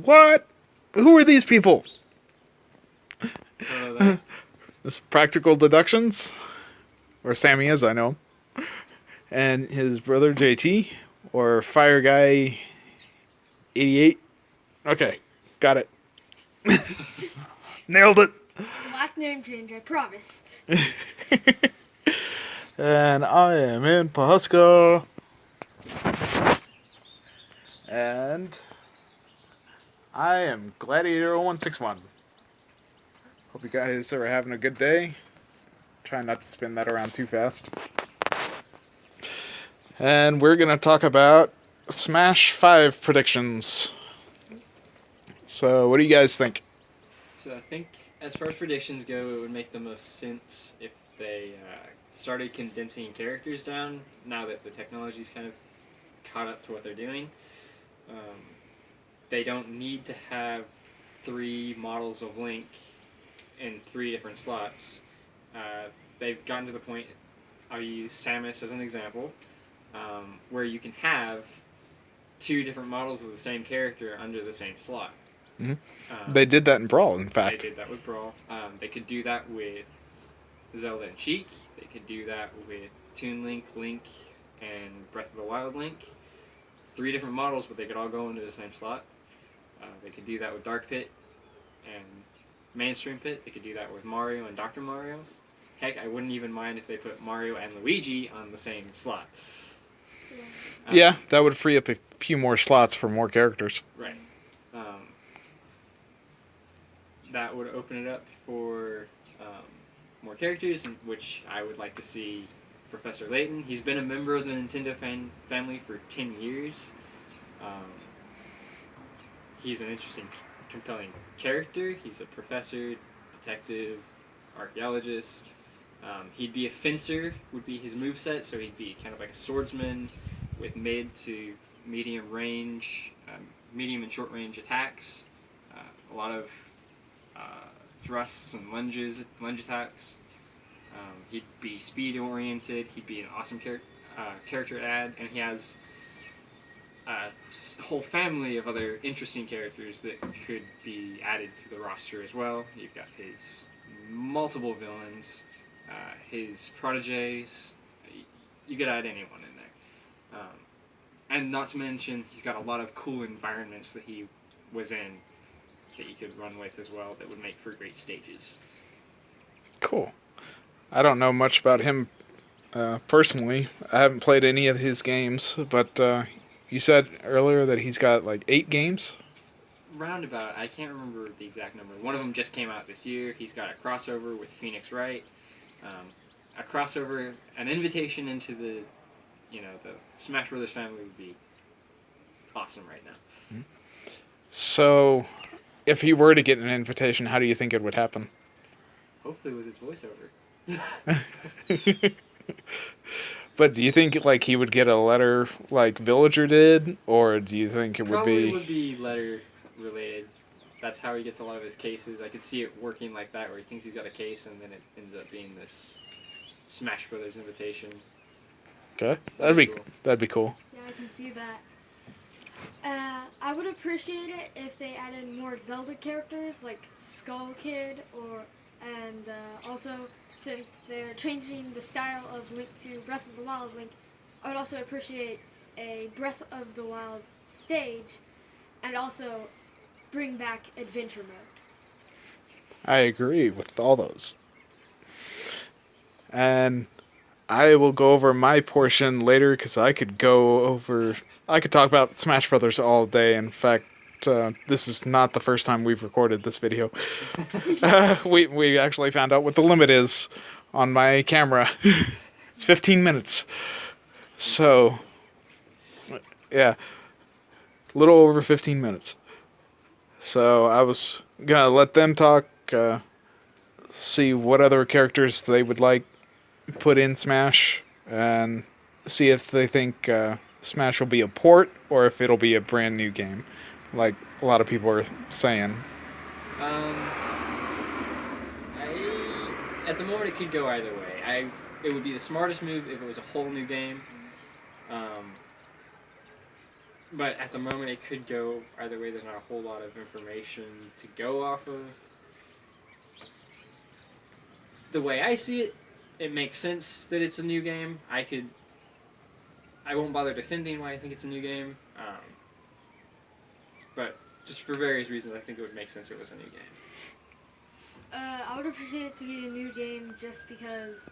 What? Who are these people? Don't know that. This practical deductions, or Sammy is, I know, and his brother JT, or Fire Guy 88. Okay, got it. Nailed it. Last name change, I promise. And I am in Pahuska. And I am Gladiator 161. Hope you guys are having a good day. Try not to spin that around too fast. And we're going to talk about Smash 5 predictions. So, what do you guys think? So I think as far as predictions go, it would make the most sense if they started condensing characters down now that the technology's kind of caught up to what they're doing. They don't need to have 3 models of Link in 3 different slots. They've gotten to the point, I'll use Samus as an example, where you can have 2 different models of the same character under the same slot. Mm-hmm. They did that in Brawl, in fact. They did that with Brawl. They could do that with Zelda and Sheik. They could do that with Toon Link, Link, and Breath of the Wild Link. 3 different models, but they could all go into the same slot. They could do that with Dark Pit and Mainstream Pit. They could do that with Mario and Dr. Mario. Heck, I wouldn't even mind if they put Mario and Luigi on the same slot. Yeah, that would free up a few more slots for more characters. Right. That would open it up for more characters, which I would like to see Professor Layton. He's been a member of the Nintendo family for 10 years. He's an interesting, compelling character. He's a professor, detective, archaeologist. He'd be a fencer, would be his moveset, so he'd be kind of like a swordsman with mid to medium range, medium and short range attacks. A lot of thrusts and lunge attacks. He'd be speed oriented. He'd be an awesome character to add, and he has a whole family of other interesting characters that could be added to the roster as well. You've got his multiple villains, his proteges. You could add anyone in there, and not to mention he's got a lot of cool environments that he was in that you could run with as well that would make for great stages. Cool. I don't know much about him personally. I haven't played any of his games, but you said earlier that he's got like 8 games? Roundabout. I can't remember the exact number. One of them just came out this year. He's got a crossover with Phoenix Wright. A crossover, an invitation into the Smash Brothers family would be awesome right now. So, if he were to get an invitation, how do you think it would happen? Hopefully with his voiceover. But do you think like he would get a letter like Villager did, or do you think it would Probably be? would be letter related. That's how he gets a lot of his cases. I could see it working like that, where he thinks he's got a case, and then it ends up being this Smash Brothers invitation. Okay, that'd be cool. Yeah, I can see that. I would appreciate it if they added more Zelda characters like Skull Kid, and also since they're changing the style of Link to Breath of the Wild Link, I would also appreciate a Breath of the Wild stage, and also bring back Adventure Mode. I agree with all those. And I will go over my portion later because I could talk about Smash Brothers all day. In fact, this is not the first time we've recorded this video. We actually found out what the limit is on my camera. It's 15 minutes. So, yeah, a little over 15 minutes. So I was gonna let them talk, see what other characters they would like put in Smash, and see if they think Smash will be a port or if it'll be a brand new game, like a lot of people are saying. At the moment, it could go either way. It would be the smartest move if it was a whole new game. But at the moment, it could go either way. There's not a whole lot of information to go off of. The way I see it, it makes sense that it's a new game. I won't bother defending why I think it's a new game. But just for various reasons, I think it would make sense it was a new game. I would appreciate it to be a new game just because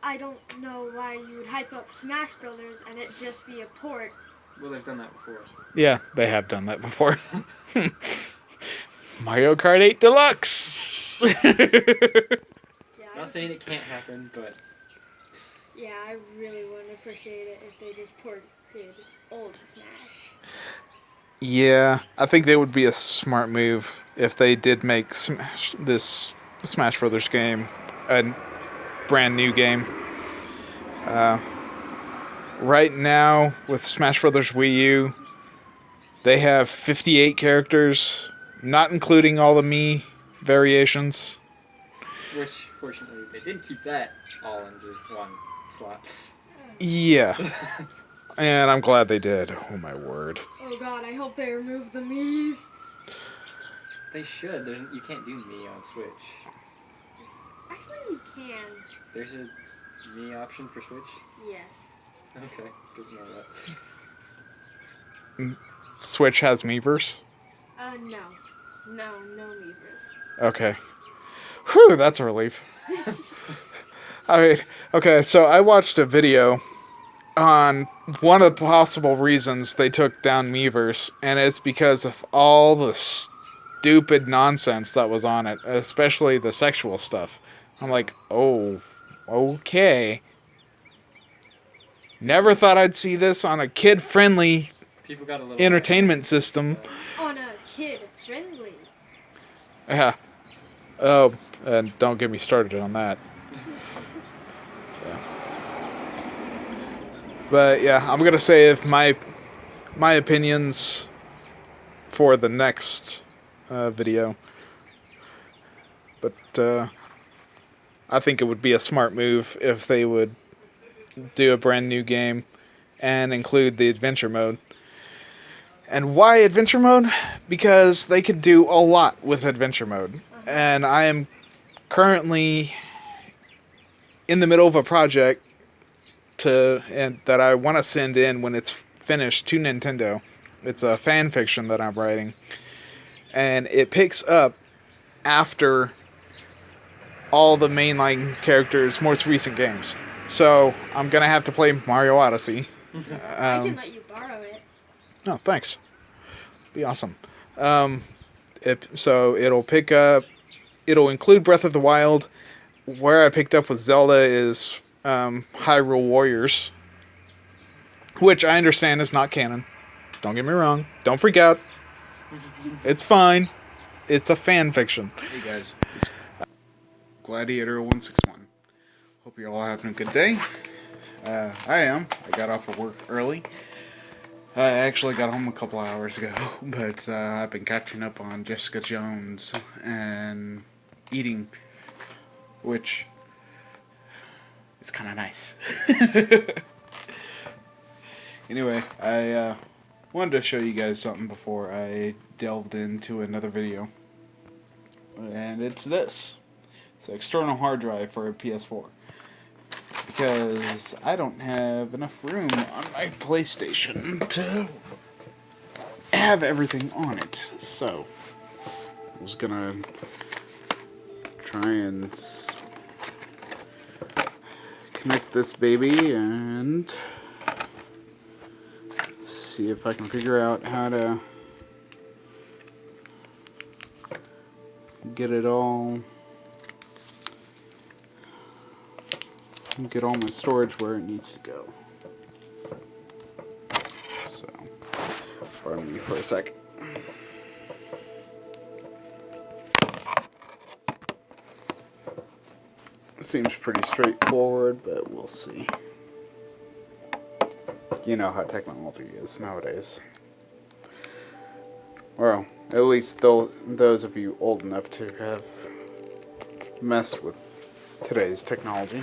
I don't know why you would hype up Smash Brothers and it just be a port. Well, they've done that before. Yeah, they have done that before. Mario Kart 8 Deluxe! Yeah, Not saying it can't happen, but yeah, I really wouldn't appreciate it if they just ported old Smash. Yeah, I think that would be a smart move if they did make this Smash Brothers game a brand new game. Right now, with Smash Brothers Wii U, they have 58 characters, not including all the Mii variations. which, fortunately, they did keep that all under one slot. Yeah, and I'm glad they did. Oh my word. Oh god, I hope they remove the Mii's. They should. You can't do me on Switch. Actually, you can. There's a me option for Switch? Yes. Okay, good to know that. Switch has Miiverse? No. No Miiverse. Okay. Whew, that's a relief. I mean, okay, so I watched a video on one of the possible reasons they took down Miiverse, and it's because of all the stupid nonsense that was on it, especially the sexual stuff. I'm like, oh, okay. Never thought I'd see this on a kid-friendly People got a little entertainment system. On a kid-friendly. Yeah. Oh, and don't get me started on that. Yeah. But yeah, I'm gonna save my opinions for the next video. But I think it would be a smart move if they would do a brand new game and include the adventure mode. And why adventure mode? Because they could do a lot with adventure mode. And I am currently in the middle of a project that I want to send in when it's finished to Nintendo. It's a fan fiction that I'm writing. And it picks up after all the mainline characters' most recent games. So I'm going to have to play Mario Odyssey. I can let you borrow it. Oh, thanks. Be awesome. So it'll pick up. It'll include Breath of the Wild. Where I picked up with Zelda is Hyrule Warriors, which I understand is not canon. Don't get me wrong. Don't freak out. It's fine. It's a fan fiction. Hey guys, it's Gladiator 161. Hope you're all having a good day. I am. I got off of work early. I actually got home a couple hours ago, but I've been catching up on Jessica Jones and eating, which is kind of nice. Anyway, I wanted to show you guys something before I delved into another video. And it's this. It's an external hard drive for a PS4. Because I don't have enough room on my PlayStation to have everything on it. So, I was gonna try and connect this baby and see if I can figure out how to get it all, get all my storage where it needs to go. So, pardon me for a sec. Seems pretty straightforward, but we'll see. You know how technology is nowadays. Well, at least those of you old enough to have messed with today's technology.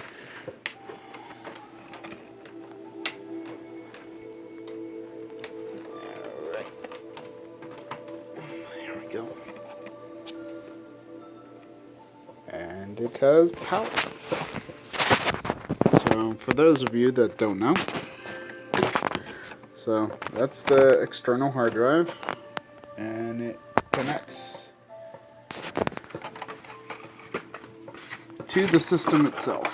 it has power. So, for those of you that don't know, so that's the external hard drive, and it connects to the system itself.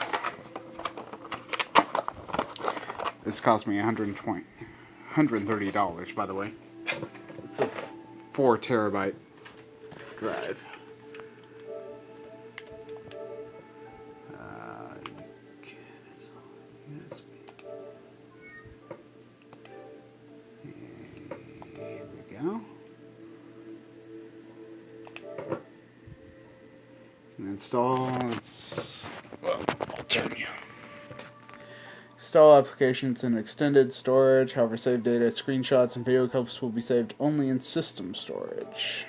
This cost me $130, by the way. It's a 4 terabyte drive. Here we go. And install. Well, I'll turn you. Install applications in extended storage. However, saved data, screenshots, and video clips will be saved only in system storage.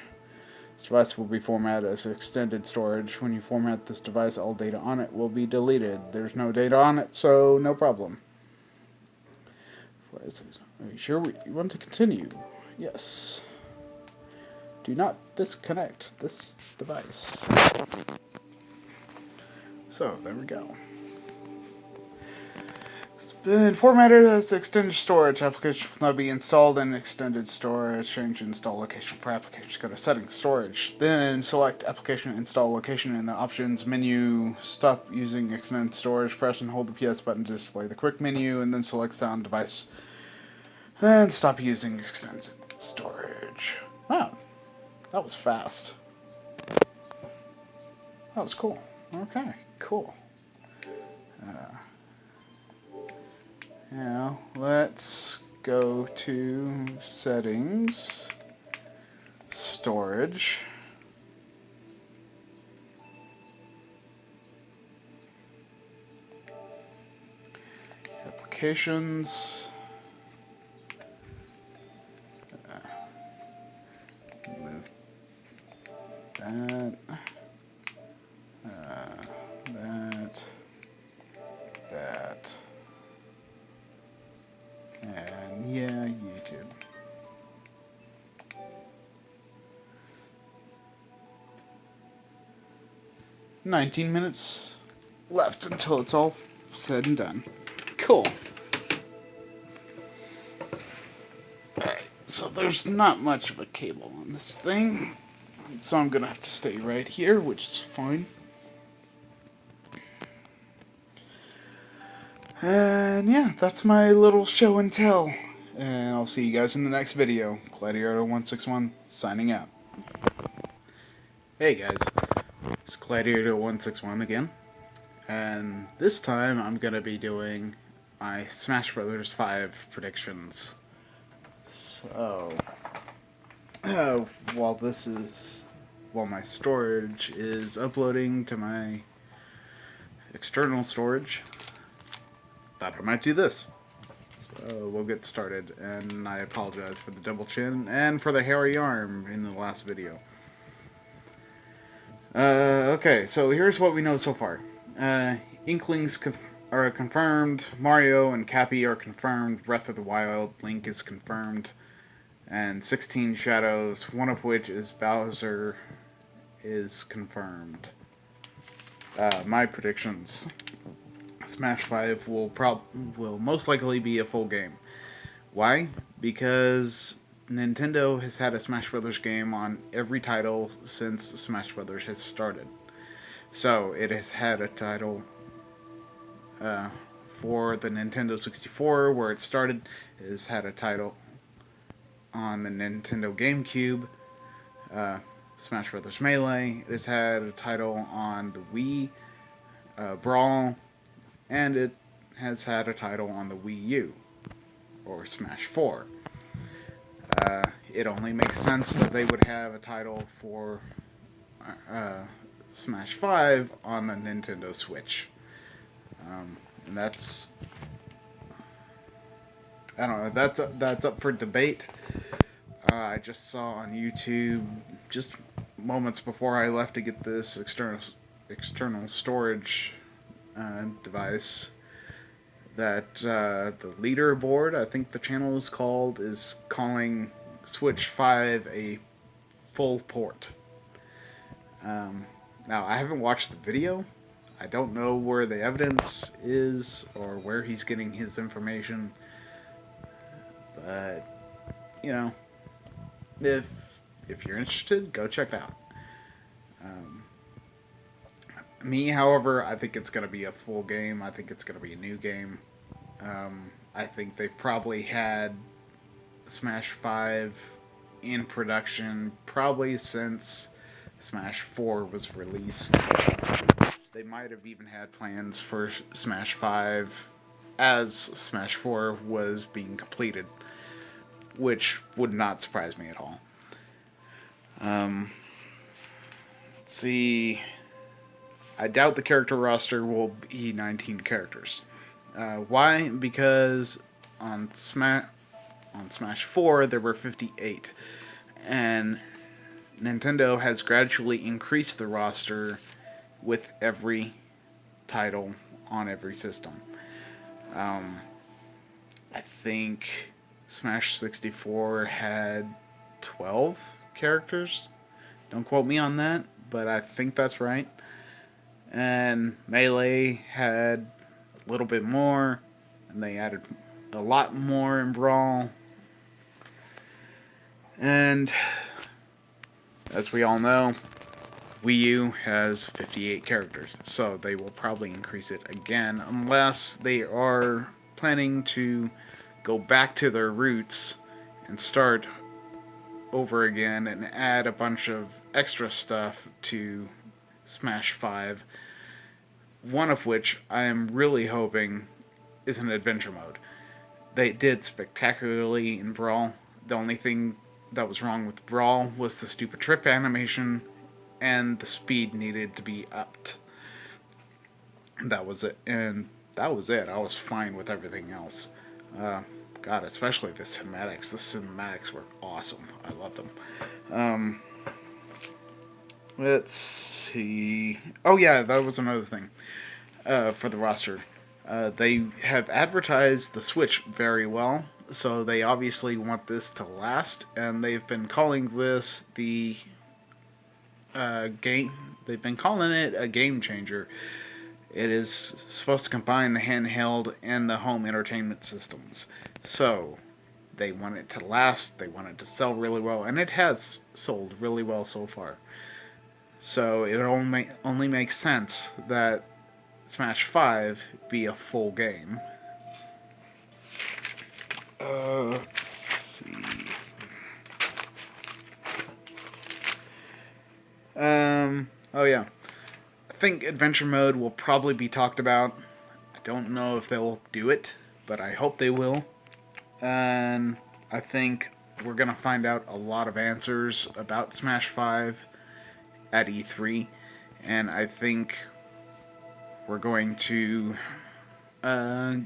This device will be formatted as extended storage. When you format this device, all data on it will be deleted. There's no data on it, so no problem. Are you sure you want to continue? Yes. Do not disconnect this device. So, there we go. It's been formatted as extended storage. Application will not be installed in extended storage. Change install location for applications. Go to settings, storage. Then select application install location in the options menu. Stop using extended storage. Press and hold the PS button to display the quick menu, and then select sound device. And stop using extended storage. Wow, that was fast. That was cool. Okay, cool. Now, let's go to settings, storage, applications, move that, that. And yeah, YouTube. "19 minutes left until it's all said and done." Cool. Alright, so there's not much of a cable on this thing, so I'm gonna have to stay right here, which is fine. And yeah, that's my little show and tell. And I'll see you guys in the next video. Gladiator161 signing out. Hey guys, it's Gladiator161 again. And this time I'm going to be doing my Smash Brothers 5 predictions. So, while my storage is uploading to my external storage, thought I might do this. So we'll get started, and I apologize for the double chin and for the hairy arm in the last video. Okay, so here's what we know so far. Inklings are confirmed, Mario and Cappy are confirmed, Breath of the Wild, Link is confirmed, and 16 Shadows, one of which is Bowser, is confirmed. My predictions. Smash 5 will most likely be a full game. Why? Because Nintendo has had a Smash Brothers game on every title since Smash Brothers has started. So, it has had a title for the Nintendo 64 where it started. It has had a title on the Nintendo GameCube, Smash Brothers Melee. It has had a title on the Wii, Brawl, and it has had a title on the Wii U, or Smash 4. It only makes sense that they would have a title for Smash 5 on the Nintendo Switch. And that's... I don't know, that's up for debate. I just saw on YouTube, just moments before I left to get this external storage device, that the leaderboard, I think the channel is called, is calling Switch 5 a full port. Now, I haven't watched the video, I don't know where the evidence is or where he's getting his information, but you know, if if you're interested, go check it out. Um, Me, however, I think it's going to be a full game. I think it's going to be a new game. I think they've probably had Smash 5 in production probably since Smash 4 was released. They might have even had plans for Smash 5 as Smash 4 was being completed, which would not surprise me at all. Let's see. I doubt the character roster will be 19 characters. Why? Because on Smash 4 there were 58, and Nintendo has gradually increased the roster with every title on every system. I think Smash 64 had 12 characters. Don't quote me on that, but I think that's right. And Melee had a little bit more, and they added a lot more in Brawl. And as we all know, Wii U has 58 characters, so they will probably increase it again unless they are planning to go back to their roots and start over again and add a bunch of extra stuff to Smash 5. One of which I am really hoping is an adventure mode. They did spectacularly in Brawl. The only thing that was wrong with Brawl was the stupid trip animation, and the speed needed to be upped. That was it. And that was it. I was fine with everything else. God, especially the cinematics. The cinematics were awesome. I loved them. Let's see. Oh yeah, that was another thing for the roster. They have advertised the Switch very well, so they obviously want this to last, and they've been calling this the game. They've been calling it a game changer. It is supposed to combine the handheld and the home entertainment systems. So they want it to last. They want it to sell really well, and it has sold really well so far. So it only makes sense that Smash 5 be a full game. Let's see. Oh yeah. I think adventure mode will probably be talked about. I don't know if they'll do it, but I hope they will. And I think we're going to find out a lot of answers about Smash 5 at E3. And I think we're going to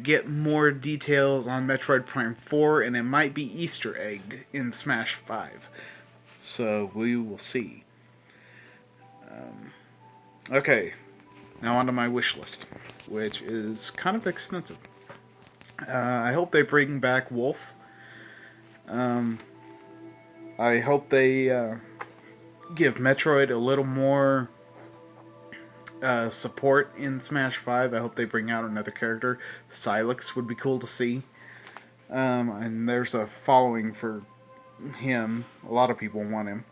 get more details on Metroid Prime 4, and it might be Easter egged in Smash 5. So we will see. Okay, now onto my wish list, which is kind of extensive. I hope they bring back Wolf. I hope they give Metroid a little more support in Smash 5. I hope they bring out another character. Silex would be cool to see. And there's a following for him. A lot of people want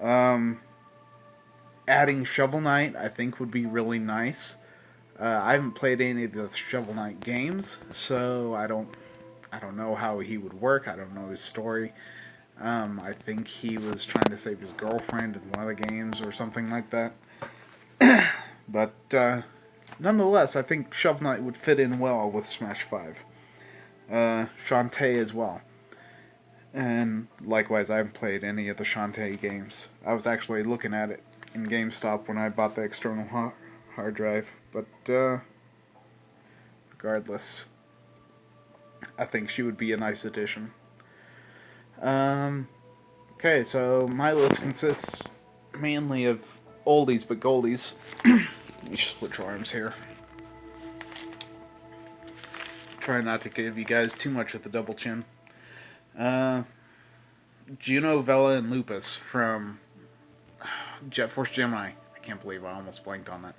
him. Adding Shovel Knight, I think, would be really nice. I haven't played any of the Shovel Knight games, so I don't know how he would work. I don't know his story. I think he was trying to save his girlfriend in one of the games or something like that. But nonetheless, I think Shovel Knight would fit in well with Smash 5. Shantae as well. And likewise, I haven't played any of the Shantae games. I was actually looking at it in GameStop when I bought the external hard drive. But regardless, I think she would be a nice addition. Okay, so my list consists mainly of oldies but goldies. Let me switch arms here. Try not to give you guys too much of the double chin. Juno, Vela, and Lupus from Jet Force Gemini. I can't believe I almost blanked on that.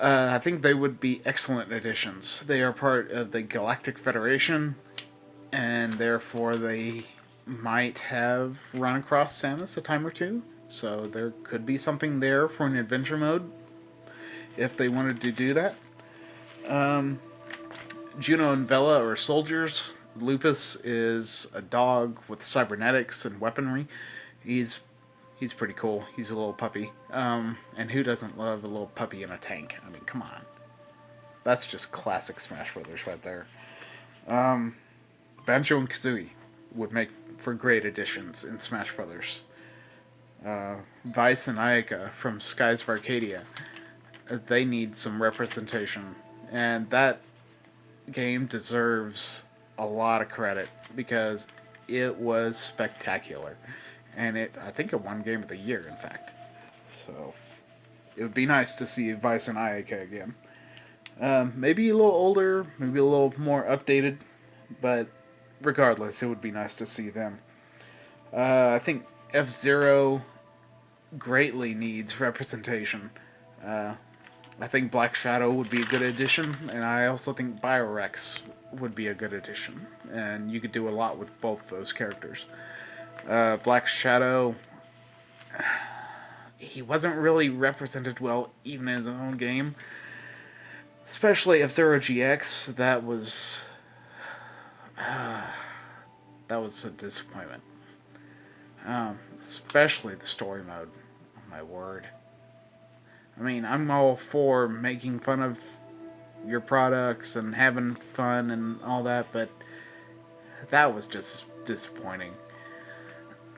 I think they would be excellent additions. They are part of the Galactic Federation, and therefore they might have run across Samus a time or two. So there could be something there for an adventure mode if they wanted to do that. Juno and Vela are soldiers. Lupus is a dog with cybernetics and weaponry. He's pretty cool. He's a little puppy. And who doesn't love a little puppy in a tank? I mean, come on. That's just classic Smash Brothers right there. Banjo and Kazooie would make for great additions in Smash Brothers. Vice and Ayaka from Skies of Arcadia, they need some representation. And that game deserves a lot of credit because it was spectacular. And I think it won Game of the Year, in fact. So, it would be nice to see Vice and Ayaka again. Maybe a little older, maybe a little more updated, but regardless, it would be nice to see them. I think F-Zero greatly needs representation. I think Black Shadow would be a good addition, and I also think Biorex would be a good addition. And you could do a lot with both those characters. Black Shadow, he wasn't really represented well even in his own game. Especially F-Zero GX, that was a disappointment. Especially the story mode. Oh my word. I mean, I'm all for making fun of your products and having fun and all that, but that was just disappointing.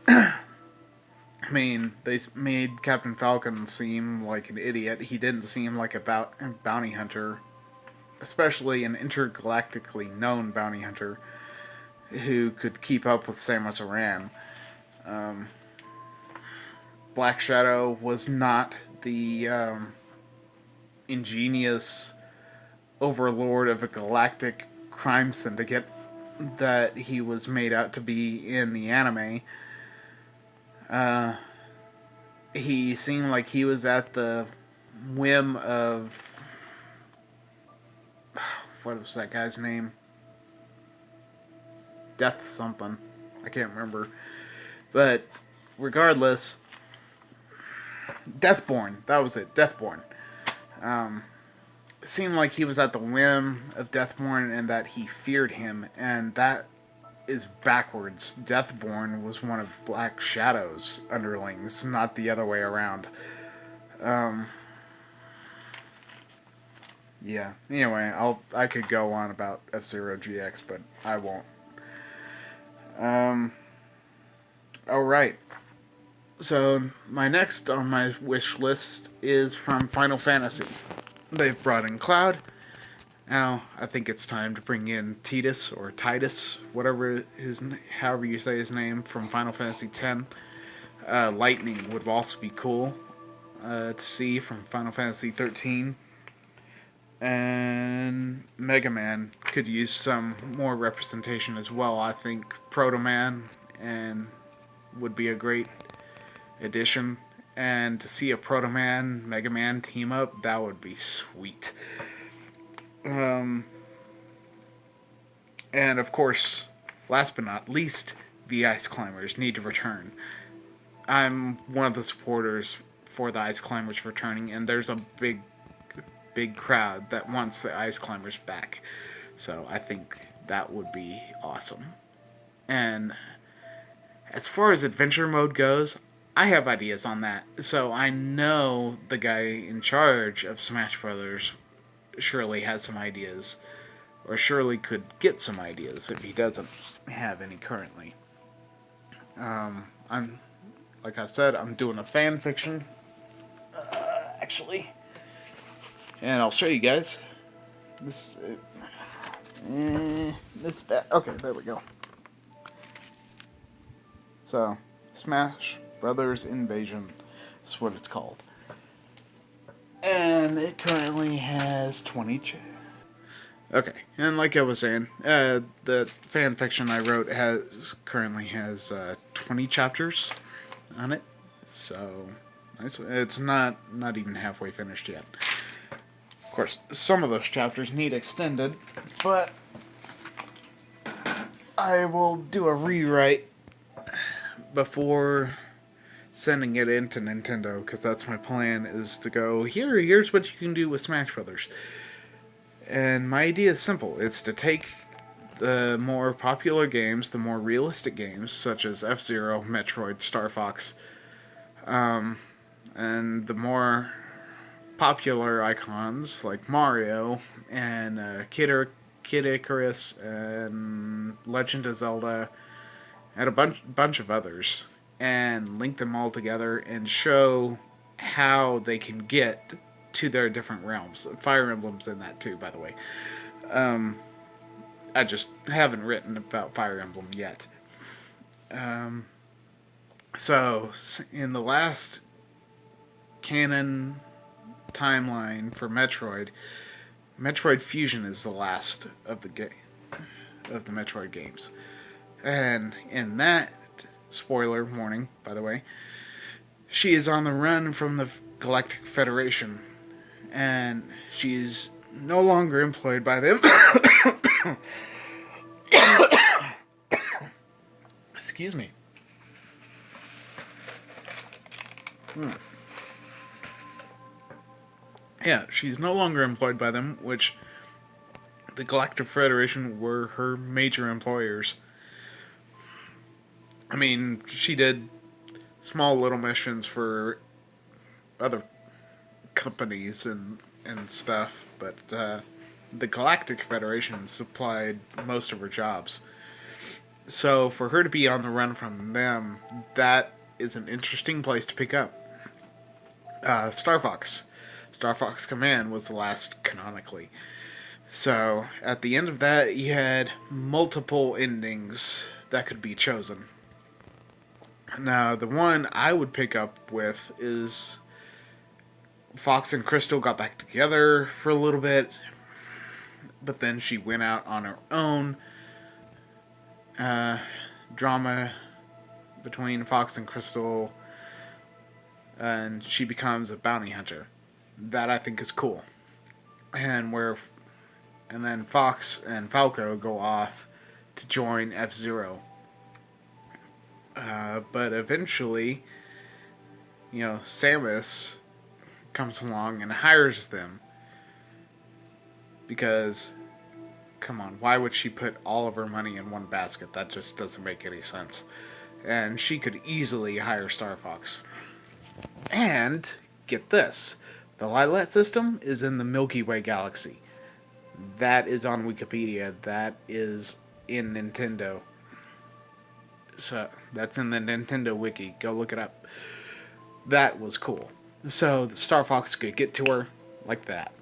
I mean, they made Captain Falcon seem like an idiot. He didn't seem like a bounty hunter, especially an intergalactically known bounty hunter who could keep up with Samus Aran. Black Shadow was not the ingenious overlord of a galactic crime syndicate that he was made out to be in the anime. He seemed like he was at the whim of... What was that guy's name? Death something. I can't remember. But regardless... Deathborn. That was it. Deathborn. It seemed like he was at the whim of Deathborn and that he feared him. And that is backwards. Deathborn was one of Black Shadow's underlings, not the other way around. Yeah. Anyway, I could go on about F-Zero GX, but I won't. Alright. So, my next on my wish list is from Final Fantasy. They've brought in Cloud. Now, I think it's time to bring in Titus, or Titus, however you say his name, from Final Fantasy X. Lightning would also be cool to see from Final Fantasy 13. And Mega Man could use some more representation as well. I think Proto Man would be a great addition. And to see a Proto Man, Mega Man team up, that would be sweet. And of course, last but not least, the Ice Climbers need to return. I'm one of the supporters for the Ice Climbers returning, and there's a big crowd that wants the Ice Climbers back. So I think that would be awesome. And as far as adventure mode goes, I have ideas on that. So I know the guy in charge of Smash Brothers surely has some ideas, or surely could get some ideas if he doesn't have any currently. Like I've said, I'm doing a fan fiction, actually, and I'll show you guys. This bad. Okay, there we go. So, Smash Brothers Invasion is what it's called. And it currently has 20 Okay, and like I was saying, the fan fiction I wrote currently has 20 chapters on it. So, it's not even halfway finished yet. Of course, some of those chapters need extended, but I will do a rewrite before sending it into Nintendo, because that's my plan, is to go, here's what you can do with Smash Brothers. And my idea is simple. It's to take the more popular games, the more realistic games, such as F-Zero, Metroid, Star Fox, and the more popular icons like Mario and Kid Icarus and Legend of Zelda and a bunch of others, and link them all together and show how they can get to their different realms. Fire Emblem's in that too, by the way. I just haven't written about Fire Emblem yet. So, in the last canon timeline for Metroid, Metroid Fusion is the last of the Metroid games. And in that, spoiler warning, by the way, she is on the run from the Galactic Federation, and she's no longer employed by them. Excuse me. Yeah, she's no longer employed by them, which the Galactic Federation were her major employers. I mean, she did small little missions for other companies and stuff, but the Galactic Federation supplied most of her jobs. So for her to be on the run from them, that is an interesting place to pick up. Star Fox Command was the last canonically. So at the end of that, you had multiple endings that could be chosen. Now, the one I would pick up with is Fox and Crystal got back together for a little bit, but then she went out on her own. Drama between Fox and Crystal, and she becomes a bounty hunter. That I think is cool. And then Fox and Falco go off to join F-Zero. But eventually, Samus comes along and hires them. Because, come on, why would she put all of her money in one basket? That just doesn't make any sense. And she could easily hire Star Fox. And, get this, the Lilat system is in the Milky Way galaxy. That is on Wikipedia. That is in Nintendo. So, that's in the Nintendo Wiki. Go look it up. That was cool. So, the Star Fox could get to her like that.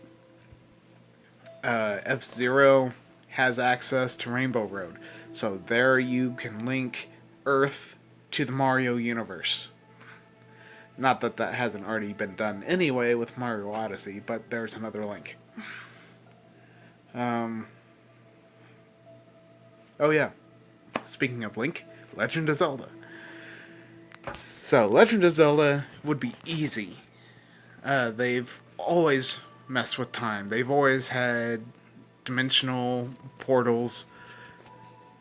F-Zero has access to Rainbow Road. So, there you can link Earth to the Mario universe. Not that that hasn't already been done anyway with Mario Odyssey, but there's another link. Oh yeah. Speaking of Link, Legend of Zelda. So, Legend of Zelda would be easy. They've always messed with time. They've always had dimensional portals.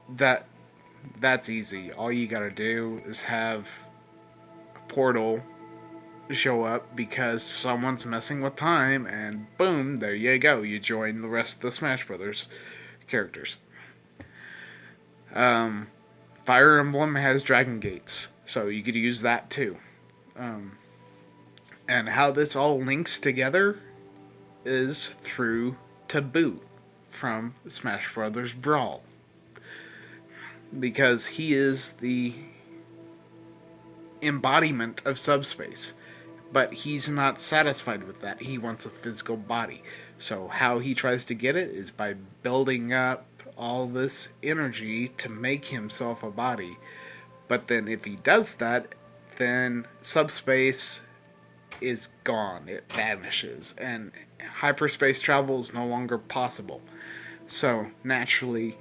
That's easy. All you gotta do is have a portal show up because someone's messing with time, and boom, there you go. You join the rest of the Smash Brothers characters. Fire Emblem has Dragon Gates, so you could use that too. And how this all links together is through Taboo from Smash Brothers Brawl. Because he is the embodiment of subspace. But he's not satisfied with that. He wants a physical body. So how he tries to get it is by building up all this energy to make himself a body. But then if he does that, then subspace is gone. It vanishes. And hyperspace travel is no longer possible. So naturally,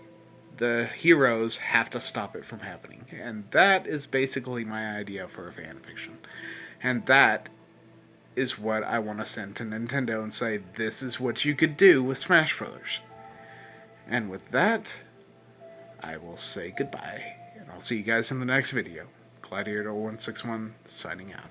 the heroes have to stop it from happening. And that is basically my idea for a fanfiction. And that is what I want to send to Nintendo and say, this is what you could do with Smash Brothers. And with that, I will say goodbye, and I'll see you guys in the next video. Gladiator 161 signing out.